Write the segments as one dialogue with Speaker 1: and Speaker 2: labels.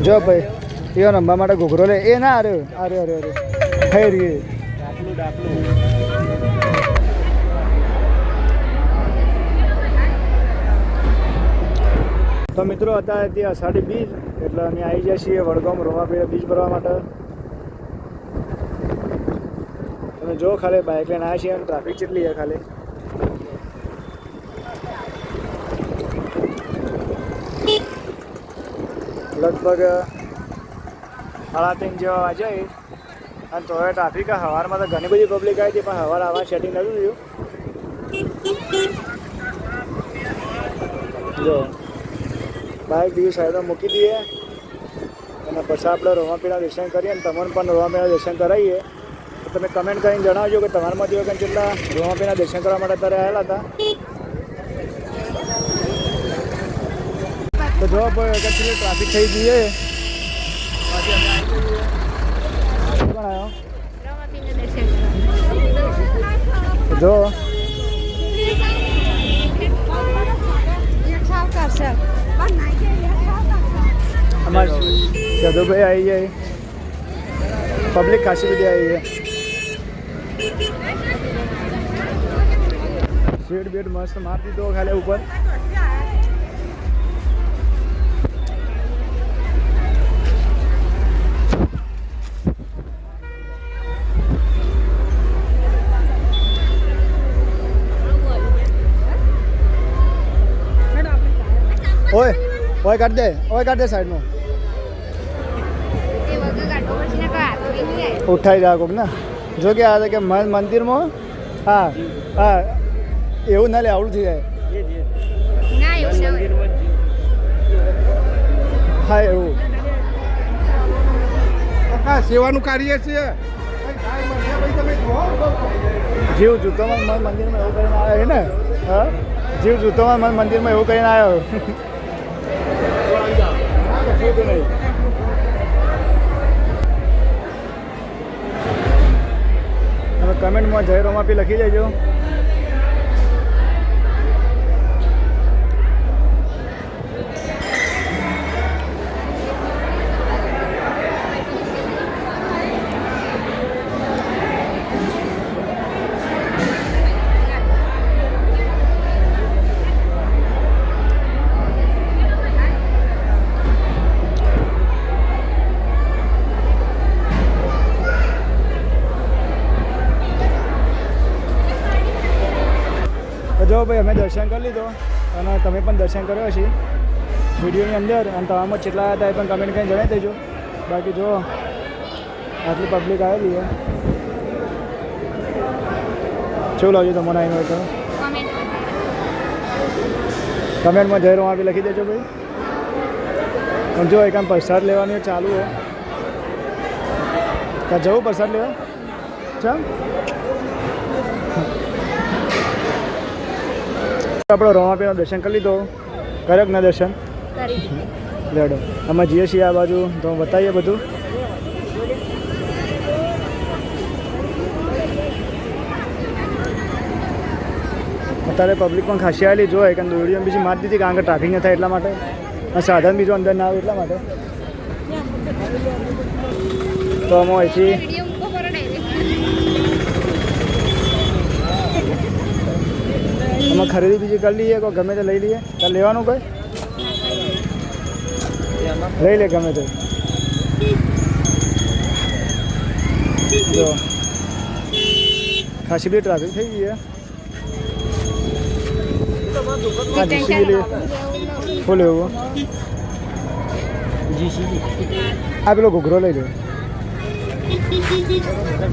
Speaker 1: જો ભાઈ એવો રમવા માટે ઘૂઘરો લે એ ના અરે અરે અરે અરે થઈ રહી તો મિત્રો અત્યારે ત્યાં અષાઢી બીજ એટલે અમે આવી જાય છીએ વડગામ રોમાપીર બીજ ભરવા માટે. તમે જો ખાલી બાઇક લઈને આવ્યા છીએ અને ટ્રાફિક કેટલી છે ખાલી. લગભગ 3:30 જેવા વાગે અને તો ટ્રાફિક સવારમાં તો ઘણી બધી પબ્લિક આવી હતી પણ સવાર આવા સેટિંગ નથી થયું. જો બાઇક બીજી સાઈડમાં મૂકી દઈએ અને પછી આપણે રોમાપીરના દર્શન કરીએ અને તમને પણ રોમાપીરના દર્શન કરાવીએ. તો તમે કમેન્ટ કરીને જણાવજો કે તમારામાંથી વખત કેટલા રોમાપીરના દર્શન કરવા માટે અત્યારે આવેલા હતા. તો જો એકચ્યુઅલી ટ્રાફિક થઈ જઈએ પછી અમે આવી જઈએ. કોણ આવ્યો જો અમારે સદુભાઈ આવી જાય પબ્લિક ખાસી બધી આવી છે. સીટ બેટ મસ્ત મારી દીધો ખાલી ઉપર. ઓય ઓય કાઢ દે સાઈડમાં ઉઠાઈ જાય કોક ને જો કે આ કે મંદિરમાં હા હા એવું ના લે આવડું થઈ જાય હા એવું
Speaker 2: સેવાનું કાર્ય છે.
Speaker 1: જીવ જૂતોમાં મંદિરમાં એવું કરીને આવ્યો છે ને હા જીવ જૂતોમાં મંદિરમાં એવું કરીને આવ્યો. તમે કમેન્ટમાં જય રોમાપી લખી દેજો. જો ભાઈ અમે દર્શન કરી લીધો અને તમે પણ દર્શન કર્યો છે વિડીયોની અંદર અને તમારામાં કેટલા હતા એ પણ કમેન્ટ કરીને જણાવી દેજો. બાકી જો આટલી પબ્લિક આવેલી છે શું લાગ્યું તમને આવીને હોય તો કમેન્ટમાં જય રોમાપી લખી દેજો ભાઈ. અને જો એક આમ પ્રસાદ લેવાનું ચાલુ હોય ત્યાં જવું પ્રસાદ લેવા ચાલ. આપણો રોમાપીનું દર્શન કરી લીધો કર્યો ના દર્શન લેડો અમે જઈએ છીએ આ બાજુ તો બતાવીએ બધું. અત્યારે પબ્લિક પણ ખાસી આવેલી જોઈએ કારણ કે વિડીયો બીજી મારી દીધી કારણ કે ટ્રાફિક ન થાય એટલા માટે અને સાધન બીજું અંદર ના આવે એટલા માટે. તો અમે અહીંથી અમે ખરીદી બીજી કરી લઈએ કોઈ ગમે તે લઈ લઈએ તાર લેવાનું કોઈ લઈ લે ગમે તે. જો ખાસી બધી ટ્રાફિક થઈ ગઈ છે. શું લેવું આ પેલો ઘૂઘરો લઈ લો.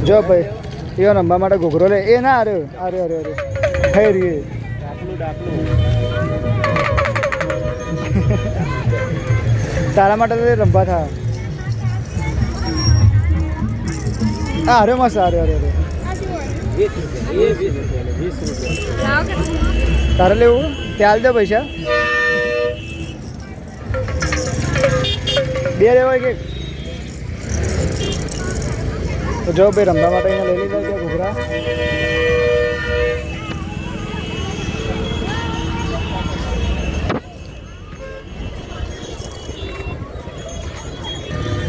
Speaker 1: જો ભાઈ એવો રમવા માટે ઘૂઘરો લે એ ના અરે અરે અરે અરે થઈ રહી તારા માટે તો રમવા થા. હા અરે મસ્ત અરે અરે અરે તારે લેવું ત્યાં દે પૈસા બે લેવાય કે તો જો ભાઈ રમવા માટે અહીંયા લઈ લીધા છે ઘૂઘરા.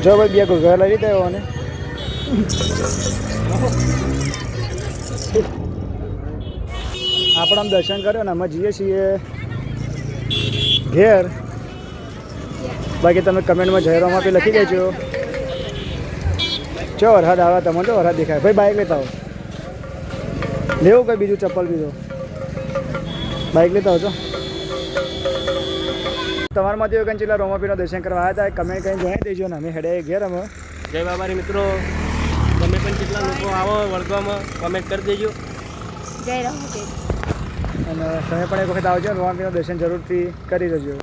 Speaker 1: જો ભાઈ બે ઘર લઈ લીધા એવો ને આપણે આમ દર્શન કર્યો ને અમે જઈએ છીએ ઘેર. બાકી તમે કમેન્ટમાં જય રોમાપીર લખી દેજો. ચો વરસાદ આવે તમને તો વરસાદ દેખાય. ભાઈ બાઇક લેતા આવો. લેવું કંઈ બીજું ચપ્પલ બીજું બાઇક લેતા આવજો. તમારામાંથી એવું કંઈ ચેલા રોમાપીરનો દર્શન કરવા આવ્યા હતા કમેન્ટ કરીને જણાવી દેજો ને અમે હેડે ઘેર અમે.
Speaker 3: જય બાબારી મિત્રો, તમે પણ કેટલા લોકો આવો વળગામાં કમેન્ટ કરી દેજો.
Speaker 4: જય રોમાપીર.
Speaker 1: અને તમે પણ એક વખત આવજો રોમાપીરનું દર્શન જરૂરથી કરી દેજો.